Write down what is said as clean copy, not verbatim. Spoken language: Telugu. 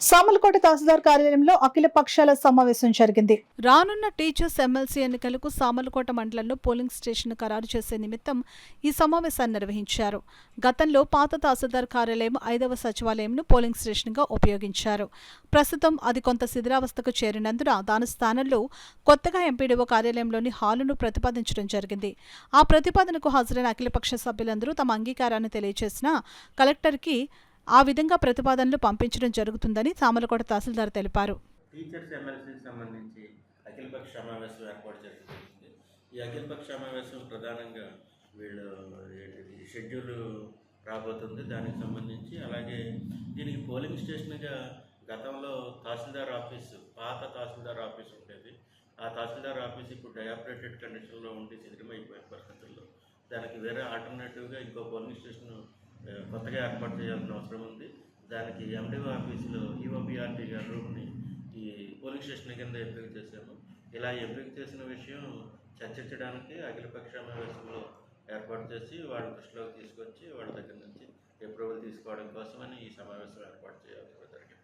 సామలకోట తహసీల్దార్ కార్యాలయంలో అఖిల పక్షాల సమావేశం జరిగింది. రానున్న టీచర్స్ ఎమ్మెల్సీ ఎన్నికలకు సామలకోట మండలంలో పోలింగ్ స్టేషన్ ఖరారు చేసే నిమిత్తం ఈ సమావేశాన్ని నిర్వహించారు. గతంలో పాత తహసీల్దార్ కార్యాలయం 5వ సచివాలయంను పోలింగ్ స్టేషన్గా ఉపయోగించారు. ప్రస్తుతం అది కొంత శిథిలావస్థకు చేరినందున దాని స్థానంలో కొత్తగా ఎంపీడీఓ కార్యాలయంలోని హాలును ప్రతిపాదించడం జరిగింది. ఆ ప్రతిపాదనకు హాజరైన అఖిలపక్ష సభ్యులందరూ తమ అంగీకారాన్ని తెలియజేసినా కలెక్టర్కి ఆ విధంగా ప్రతిపాదనలు పంపించడం జరుగుతుందని సామలకోట తహసీల్దార్ తెలిపారు. టీచర్స్ ఎమ్మెల్సీకి సంబంధించి అఖిలపక్ష సమావేశం ఏర్పాటు చేస్తుంది. ఈ అఖిలపక్ష సమావేశం ప్రధానంగా వీళ్ళు షెడ్యూల్ రాబోతుంది. దానికి సంబంధించి అలాగే దీనికి పోలింగ్ స్టేషన్గా గతంలో తహసీల్దార్ ఆఫీసు, పాత తహసీల్దార్ ఆఫీస్ ఉండేది. ఆ తహసీల్దార్ ఆఫీస్ ఇప్పుడు డయాపరేటెడ్ కండిషన్లో ఉండి శిథిలమైపోయిన పరిస్థితుల్లో దానికి వేరే ఆల్టర్నేటివ్గా ఇంకో పోలింగ్ స్టేషన్ కొత్తగా ఏర్పాటు చేయాల్సిన అవసరం ఉంది. దానికి ఎండిఓ ఆఫీసులో ఈఓబిఆర్టీ గారి రూమ్ని ఈ పోలింగ్ స్టేషన్ కింద ఎంపిక చేశాము. ఇలా ఎంపిక చేసిన విషయం చర్చించడానికి అఖిలపక్ష సమావేశంలో ఏర్పాటు చేసి వాళ్ళ దృష్టిలోకి తీసుకొచ్చి వాళ్ళ దగ్గర నుంచి అప్రూవల్ తీసుకోవడం కోసమని ఈ సమావేశం ఏర్పాటు చేయాల్సి జరిగింది.